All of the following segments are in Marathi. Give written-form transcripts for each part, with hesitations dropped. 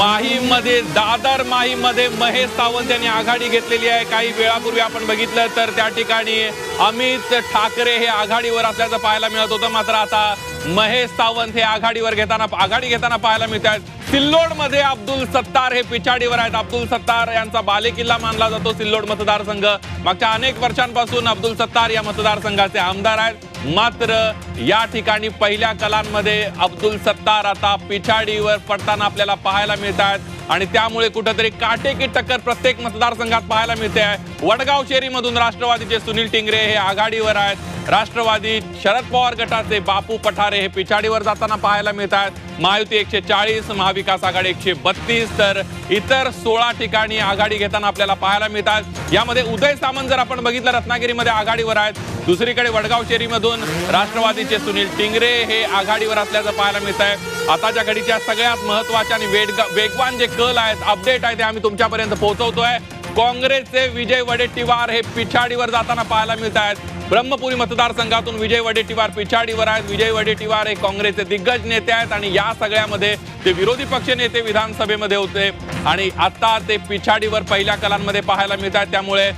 माहीममध्ये दादर माहीममध्ये महेश सावंत यांनी आघाडी घेतलेली आहे। काही वेळापूर्वी आपण बघितलं तर त्या ठिकाणी अमित ठाकरे हे आघाडीवर असल्याचं पाहायला मिळत होतं, मात्र आता महेश सावंत हे आघाडी घेताना पाहायला मिळत आहेत। सिल्लोड मध्ये अब्दुल सत्तार हे पिछाडीवर आहेत। अब्दुल सत्तार यांचा बालेकिल्ला मानला जातो सिल्लोड मतदारसंघ। मागच्या अनेक वर्षांपासून अब्दुल सत्तार या मतदारसंघाचे आमदार आहेत, मात्र या ठिकाणी पहिल्या कलांमध्ये अब्दुल सत्तार आता पिछाडीवर पडताना आपल्याला पाहायला मिळत आहेत आणि त्यामुळे कुठेतरी काटेकी टक्कर प्रत्येक मतदारसंघात पाहायला मिळते आहे। वडगाव शेरीमधून राष्ट्रवादीचे सुनील टिंगरे हे आघाडीवर आहेत। राष्ट्रवादी शरद पवार गटाचे बापू पठारे हे पिछाडीवर जाताना पाहायला मिळत आहेत। महायुती 140, महाविकास आघाडी 132 तर इतर 16 ठिकाणी आघाडी घेताना आपल्याला पाहायला मिळतात। यामध्ये उदय सामंत जर आपण बघितलं रत्नागिरीमध्ये आघाडीवर आहेत, दुसरीकडे वडगाव शेरीमधून राष्ट्रवादीचे सुनील टिंगरे हे आघाडीवर असल्याचं पाहायला मिळत आहे। आताच्या घडीच्या सगळ्यात महत्त्वाच्या आणि वेगवान जे कल आहेत, अपडेट आहे ते आम्ही तुमच्यापर्यंत पोहोचवतोय। काँग्रेसचे विजय वडेट्टीवार हे पिछाडीवर जाताना पाहायला मिळत आहेत। ब्रह्मपुरी मतदारसंघातून विजय वडेट्टीवार पिछाडीवर आहेत। विजय वडेट्टीवार हे काँग्रेसचे दिग्गज नेते आहेत आणि या सगळ्यामध्ये ते विरोधी पक्ष नेते विधानसभेमध्ये होते आणि आता ते पिछाडीवर पहिल्या कलांमध्ये पाहायला मिळत आहेत। त्यामुळे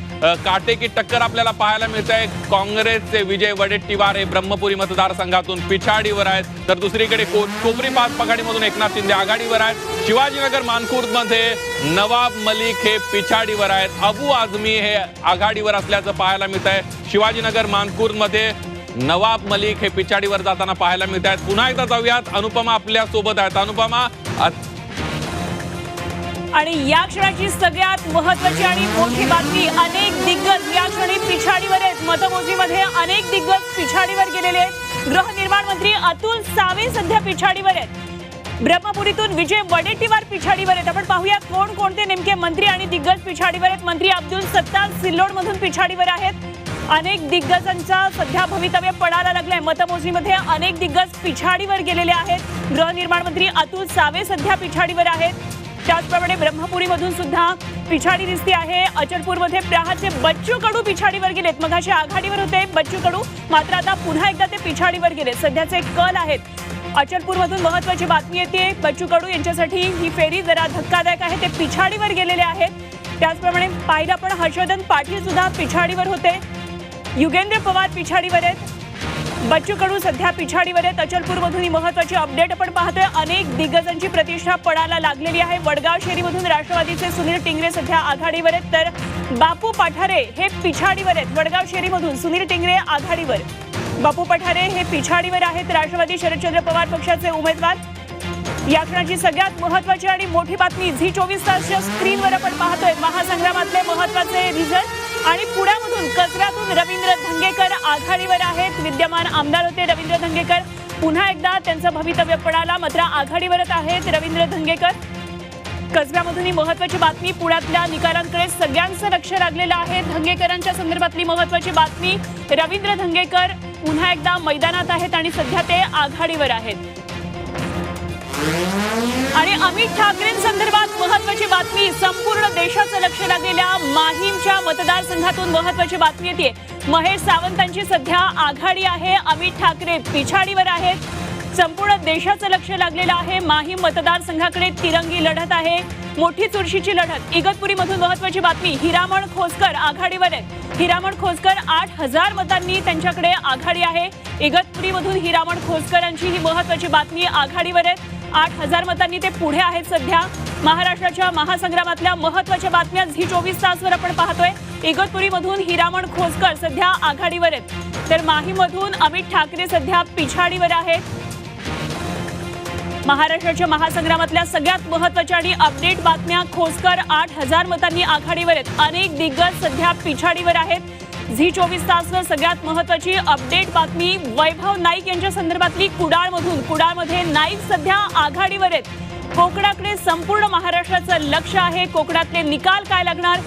काटेकी टक्कर आपल्याला पाहायला मिळत आहे। काँग्रेसचे विजय वडेट्टीवार हे ब्रह्मपुरी मतदारसंघातून पिछाडीवर आहेत, तर दुसरीकडे कोपरी पाच आघाडीमधून एकनाथ शिंदे आघाडीवर आहेत। शिवाजीनगर मानखुर्दमध्ये नवाब मलिक हे पिछाडीवर आहेत। अबू आझमी हे आघाडीवर असल्याचं पाहायला मिळत आहे। शिवाजीनगर मानखुर्दमध्ये नवाब मलिक हे पिछाडीवर जाताना पाहायला मिळत आहेत। पुन्हा एकदा जाऊयात, अनुपमा आपल्या सोबत आहेत। अनुपमा, आणि या क्षणाची सगळ्यात महत्त्वाची आणि मोठी बातमी, अनेक दिग्गज या क्षणी पिछाडीवर आहेत। मतमोजणीमध्ये अनेक दिग्गज पिछाडीवर गेलेले आहेत। गृहनिर्माण मंत्री अतुल सावे सध्या पिछाडीवर आहेत। ब्रह्मपुरीतून विजय वडेट्टीवार पिछाडीवर आहेत। आपण पाहूया कोण कोणते नेमके मंत्री आणि दिग्गज पिछाडीवर आहेत। मंत्री अब्दुल सत्तार सिल्लोड मधून पिछाडीवर आहेत। अनेक दिग्गजांचा सध्या भवितव्य पडायला लागलाय। मतमोजणीमध्ये अनेक दिग्गज पिछाडीवर गेलेले आहेत। गृहनिर्माण मंत्री अतुल सावे सध्या पिछाडीवर आहेत। त्याचप्रमाणे ब्रह्मपुरीमधून सुद्धा पिछाडी दिसते आहे। अचलपूरमध्ये प्रहारचे बच्चू कडू पिछाडीवर गेलेत। मगाशी आघाडीवर होते बच्चू कडू, मात्र आता पुन्हा एकदा ते पिछाडीवर गेले। सध्याचे कल आहेत। अचलपूरमधून महत्त्वाची बातमी येते, बच्चू कडू यांच्यासाठी ही फेरी जरा धक्कादायक आहे, ते पिछाडीवर गेलेले आहेत। त्याचप्रमाणे पाहिलं पण हर्षवर्धन पाटील सुद्धा पिछाडीवर होते। युगेंद्र पवार पिछाडीवर आहेत। बच्चू कडू सध्या पिछाडीवर आहेत। अचलपूरमधून ही महत्त्वाची अपडेट आपण पाहतोय। अनेक दिग्गजांची प्रतिष्ठा पडायला लागलेली आहे। वडगाव शेरीमधून राष्ट्रवादीचे सुनील टिंगरे सध्या आघाडीवर आहेत, तर बापू पठारे हे पिछाडीवर आहेत। वडगाव शेरीमधून सुनील टिंगरे आघाडीवर, बापू पठारे हे पिछाडीवर आहेत। राष्ट्रवादी शरदचंद्र पवार पक्षाचे उमेदवार। या क्षणाची सगळ्यात महत्त्वाची आणि मोठी बातमी, झी24 तासच्या स्क्रीनवर आपण पाहतोय महासंग्रामातले महत्त्वाचे रिझल्ट। आणि पुण्यामधून कचऱ्यातून रवींद्र धंगेकर आघाडीवर आहेत। विद्यमान आमदार होते रवींद्र धंगेकर, पुन्हा एकदा त्यांचं भवितव्य पडाला, मात्र आघाडीवरच आहेत रवींद्र धंगेकर। कसब्यामधून ही महत्त्वाची बातमी, पुण्यातल्या निकालांकडे सगळ्यांचं लक्ष लागलेलं आहे। धंगेकरांच्या संदर्भातली महत्त्वाची बातमी, रवींद्र धंगेकर पुन्हा एकदा मैदानात आहेत आणि सध्या ते आघाडीवर आहेत। आणि अमित ठाकरेंसंदर्भात महत्त्वाची बातमी, संपूर्ण देशाचं लक्ष लागलेल्या माहीमच्या मतदारसंघातून महत्त्वाची बातमी येते। महेश सावंतांची सध्या आघाडी आहे, अमित ठाकरे पिछाडीवर आहेत। संपूर्ण देशाचं लक्ष लागलेलं आहे। माहीम मतदारसंघाकडे तिरंगी लढत आहे, मोठी चुरशीची लढत। इगतपुरीमधून महत्त्वाची बातमी, हिरामण खोसकर आघाडीवर आहेत। हिरामण खोसकर 8000 मतांनी त्यांच्याकडे आघाडी आहे। इगतपुरीमधून हिरामण खोसकरांची ही महत्त्वाची बातमी, आघाडीवर आहेत। 8000 मतांनी ते पुढे आहेत सध्या। महाराष्ट्राच्या महासंग्रामातल्या महत्त्वाच्या बातम्या झी24 तासवर आपण पाहतोय। इगतपुरीमधून हिरामण खोसकर सध्या आघाडीवर आहेत, तर माहीमधून अमित ठाकरे सध्या पिछाडीवर आहेत। महाराष्ट्राच्या महासंग्रामातल्या सगळ्यात महत्त्वाच्या आणि अपडेट बातम्या, खोसकर 8000 मतांनी आघाडीवर आहेत। अनेक दिग्गज सध्या पिछाडीवर आहेत। झी24 तासवर सगळ्यात महत्त्वाची अपडेट बातमी, वैभव नाईक यांच्या संदर्भातली कुडाळमध्ये नाईक सध्या आघाडीवर आहेत। कोकणाकडे संपूर्ण महाराष्ट्राचं लक्ष आहे। कोकणातले निकाल काय लागणार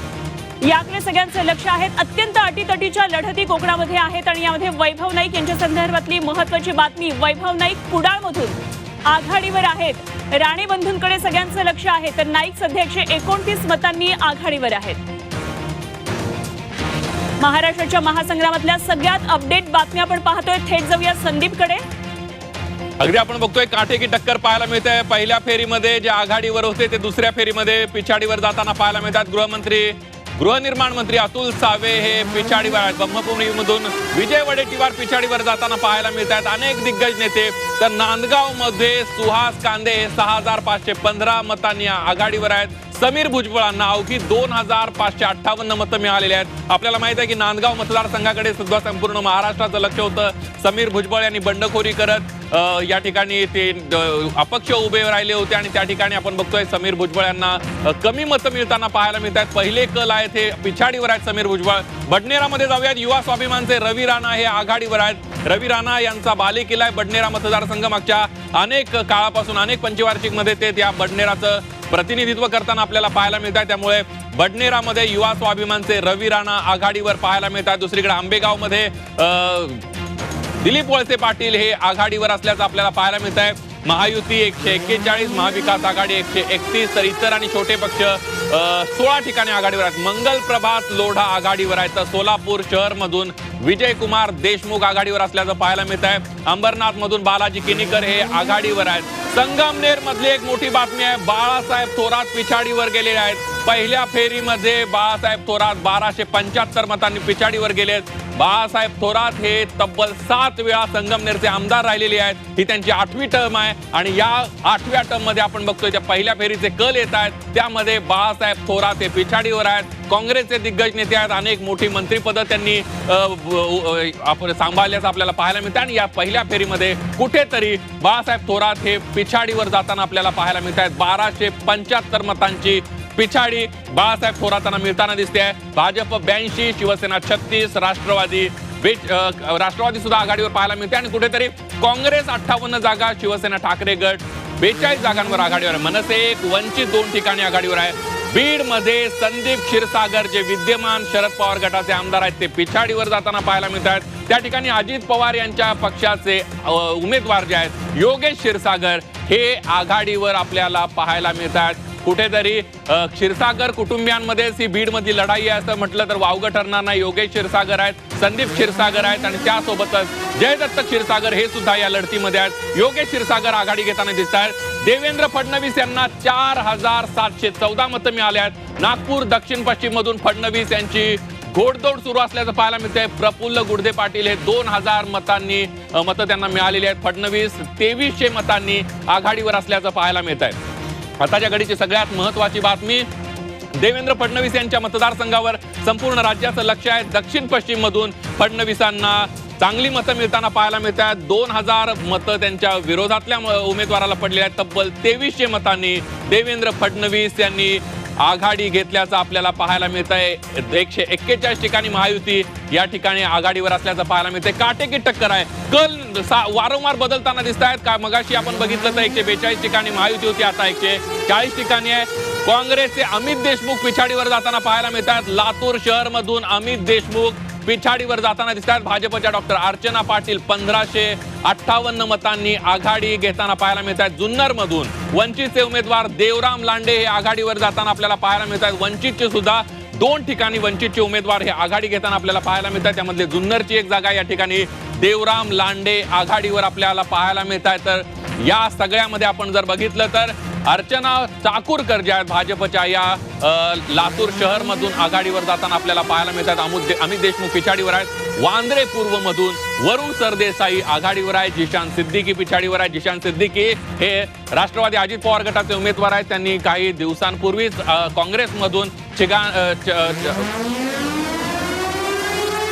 याकडे सगळ्यांचं लक्ष आहे। अत्यंत अटीतटीच्या लढती कोकणामध्ये आहेत आणि यामध्ये वैभव नाईक यांच्या संदर्भातली महत्त्वाची बातमी, वैभव नाईक कुडाळमधून आघाडीवर आहेत। राणे बंधूंकडे सगळ्यांचं लक्ष आहे, तर नाईक सध्या 129 मतांनी आघाडीवर आहेत। महाराष्ट्राच्या महासंग्रामातल्या सगळ्यात अपडेट बातम्या आपण पाहतोय। थेट जाऊया संदीपकडे। अगदी आपण बघतोय काटेकी टक्कर पाहायला मिळते. पहिल्या फेरीमध्ये जे आघाडीवर होते ते दुसऱ्या फेरीमध्ये पिछाडीवर जाताना पाहायला मिळतात. गृहनिर्माण मंत्री अतुल सावे हे पिछाडीवर आहेत. ब्रह्मपुरीमधून विजय वडेट्टीवार पिछाडीवर जाताना पाहायला मिळतात. अनेक दिग्गज नेते. तर नांदगाव मध्ये सुहास कांदे हे 6515 मतांनी आघाडीवर आहेत. समीर भुजबळांना अवघी 2558 मतं मिळालेली आहेत. आपल्याला माहित आहे की नांदगाव मतदारसंघाकडे सुद्धा संपूर्ण महाराष्ट्राचं लक्ष होतं. समीर भुजबळ यांनी बंडखोरी करत या ठिकाणी ते अपक्ष उभे राहिले होते आणि त्या ठिकाणी आपण बघतोय समीर भुजबळ यांना कमी मतं मिळताना पाहायला मिळतात. पहिले कल आहेत हे पिछाडीवर आहेत समीर भुजबळ. बडनेरामध्ये जाऊयात. युवा स्वाभिमानचे रवी राणा हे आघाडीवर आहेत. रवी राणा यांचा बालेकिल्ला आहे बडनेरा मतदारसंघ. मागच्या अनेक काळापासून अनेक पंचवार्षिक मध्ये ते त्या बडनेराचं प्रतिनिधित्व करताना आपल्याला पाहायला मिळत आहे. त्यामुळे बडनेरामध्ये युवा स्वाभिमानचे रवी राणा आघाडीवर पाहायला मिळतात. दुसरीकडे आंबेगाव मध्ये दिलीप वळसे पाटील हे आघाडीवर असल्याचं आपल्याला पाहायला मिळत आहे. महायुती 141, महाविकास आघाडी 131, तर इतर आणि छोटे पक्ष 16 ठिकाणी आघाडीवर आहेत. मंगल प्रभात लोढा आघाडीवर आहेत. तर सोलापूर शहर मधून विजयकुमार देशमुख आघाडीवर असल्याचं पाहायला मिळत आहे. अंबरनाथ मधून बालाजी किनीकर हे आघाडीवर आहेत. संगमनेर मधली एक मोठी बातमी आहे. बाळासाहेब थोरात पिछाडीवर गेलेले आहेत. पहिल्या फेरीमध्ये बाळासाहेब थोरात 1275 मतांनी पिछाडीवर गेलेत. बाळासाहेब थोरात हे तब्बल 7 वेळा संगमनेरचे आमदार राहिलेले आहेत. ही त्यांची 8वी टर्म आहे आणि या 8व्या टर्म मध्ये आपण बघतोय त्या पहिल्या फेरीचे कल येत आहेत. त्यामध्ये बाळासाहेब थोरात हे पिछाडीवर आहेत. काँग्रेसचे दिग्गज नेते आहेत. अनेक मोठी मंत्रिपदं त्यांनी आपण सांभाळल्याचं आपल्याला पाहायला मिळतं आणि या पहिल्या फेरीमध्ये कुठेतरी बाळासाहेब थोरात हे पिछाडीवर जाताना आपल्याला पाहायला मिळत आहेत. 1275 मतांची पिछाडी बाळासाहेब थोरातांना मिळताना दिसते आहे. भाजप 82, शिवसेना 36, राष्ट्रवादी सुद्धा आघाडीवर पाहायला मिळते आणि कुठेतरी काँग्रेस 58 जागा, शिवसेना ठाकरे गट 42 जागांवर आघाडीवर आहे. मनसे 1, वंचित 2 ठिकाणी आघाडीवर आहे. बीड मध्ये संदीप क्षीरसागर जे विद्यमान शरद पवार गटाचे आमदार आहेत ते पिछाडीवर जाताना पाहायला मिळतात. त्या ठिकाणी अजित पवार यांच्या पक्षाचे उमेदवार जे आहेत योगेश क्षीरसागर हे आघाडीवर आपल्याला पाहायला मिळतात. कुठेतरी क्षीरसागर कुटुंबियांमध्येच ही बीड मधली लढाई आहे असं म्हटलं तर वावगं ठरणार नाही. योगेश क्षीरसागर आहेत, संदीप क्षीरसागर आहेत आणि त्यासोबतच जयदत्त क्षीरसागर हे सुद्धा या लढतीमध्ये आहेत. योगेश क्षीरसागर आघाडी घेताना दिसत आहेत. देवेंद्र फडणवीस यांना 4714 मतं मिळाली आहेत. नागपूर दक्षिण पश्चिम मधून फडणवीस यांची घोडदौड सुरू असल्याचं पाहायला मिळतंय. प्रफुल्ल गुडदे पाटील हे 2000 मतं त्यांना मिळालेली आहेत. फडणवीस 2300 मतांनी आघाडीवर असल्याचं पाहायला मिळत आहे. आताच्या घडीची सगळ्यात महत्वाची बातमी, देवेंद्र फडणवीस यांच्या मतदारसंघावर संपूर्ण राज्याचं लक्ष आहे. दक्षिण पश्चिम मधून फडणवीसांना चांगली मतं मिळताना पाहायला मिळतात. 2000 मतं त्यांच्या विरोधातल्या उमेदवाराला पडलेली आहेत. तब्बल 2300 मतांनी देवेंद्र फडणवीस यांनी आघाडी घेतल्याचं आपल्याला पाहायला मिळत आहे. 141 ठिकाणी महायुती या ठिकाणी आघाडीवर असल्याचं पाहायला मिळतंय. काटेकी टक्कर आहे. कल वारंवार बदलताना दिसत आहेत. का मगाशी आपण बघितलं तर 142 ठिकाणी महायुती होती, आता 140 ठिकाणी आहे. काँग्रेसचे अमित देशमुख पिछाडीवर जाताना पाहायला मिळतात. लातूर शहर मधून अमित देशमुख पिछाडीवर जाताना दिसतात. भाजपच्या डॉक्टर अर्चना पाटील 1558 मतांनी आघाडी घेताना पाहायला मिळतात. जुन्नर मधून वंचितचे उमेदवार देवराम लांडे हे आघाडीवर जाताना आपल्याला पाहायला मिळतात. वंचितचे सुद्धा 2 ठिकाणी वंचितचे उमेदवार हे आघाडी घेताना आपल्याला पाहायला मिळतात. त्यामध्ये जुन्नरची एक जागा या ठिकाणी देवराम लांडे आघाडीवर आपल्याला पाहायला मिळतात. तर या सगळ्यामध्ये आपण जर बघितलं तर अर्चना चाकूरकर ज्या आहेत भाजपच्या या लातूर शहर मधून आघाडीवर जाताना आपल्याला पाहायला मिळतात. अमित देशमुख पिछाडीवर आहेत. वांद्रे पूर्व मधून वरुण सरदेसाई आघाडीवर आहे. जिशान सिद्दीकी पिछाडीवर आहे. जिशान सिद्दीकी हे राष्ट्रवादी अजित पवार गटाचे उमेदवार आहेत. त्यांनी काही दिवसांपूर्वीच काँग्रेसमधून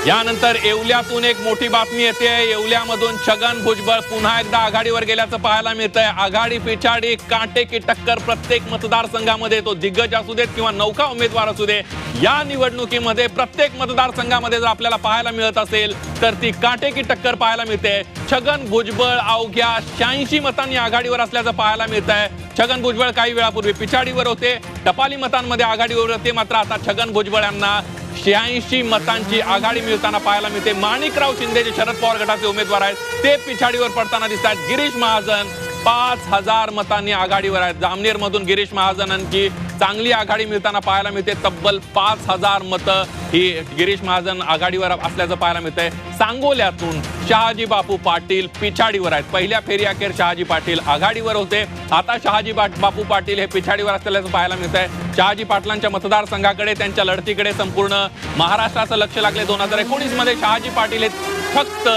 यानंतर येवल्यातून एक मोठी बातमी येते. येवल्यामधून छगन भुजबळ पुन्हा एकदा आघाडीवर गेल्याचं पाहायला मिळतंय. आघाडी पिछाडी काटेकी टक्कर प्रत्येक मतदारसंघामध्ये, तो दिग्गज असू देत किंवा नौका उमेदवार असू दे, या निवडणुकीमध्ये प्रत्येक मतदारसंघामध्ये जर आपल्याला पाहायला मिळत असेल तर ती काटेकी टक्कर पाहायला मिळते. छगन भुजबळ अवघ्या 86 मतांनी आघाडीवर असल्याचं पाहायला मिळत आहे. छगन भुजबळ काही वेळापूर्वी पिछाडीवर होते, टपाली मतांमध्ये आघाडीवर होते, मात्र आता छगन भुजबळ यांना 86 मतांची आघाडी मिळताना पाहायला मिळते. माणिकराव शिंदे जे शरद पवार गटाचे उमेदवार आहेत ते पिछाडीवर पडताना दिसतात. गिरीश महाजन 5,000 मतांनी आघाडीवर आहेत. जामनेर मधून गिरीश महाजनांची चांगली आघाडी मिळताना पाहायला मिळते. तब्बल 5,000 मतं ही गिरीश महाजन आघाडीवर असल्याचं पाहायला मिळतंय. सांगोल्यातून शहाजी बापू पाटील पिछाडीवर आहेत. पहिल्या फेरी अखेर शहाजी पाटील आघाडीवर होते. आता शहाजी बापू पाटील हे पिछाडीवर असल्याचं पाहायला मिळतंय. शहाजी पाटलांच्या मतदारसंघाकडे, त्यांच्या लढतीकडे संपूर्ण महाराष्ट्राचं लक्ष लागले. 2019 मध्ये शहाजी पाटील हे फक्त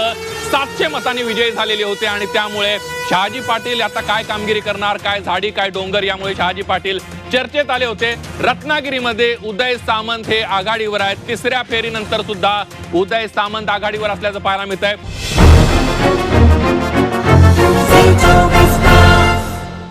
700 मतांनी विजयी झालेले होते आणि त्यामुळे शहाजी पाटील आता काय कामगिरी करणार, काय झाडी काय डोंगर, यामुळे शहाजी पाटील चर्चेत आले होते. रत्नागिरीमध्ये उदय सामंत हे आघाडीवर आहेत. तिसऱ्या फेरीनंतर सुद्धा उदय सामंत आघाडीवर असल्याचं पाहायला मिळतंय.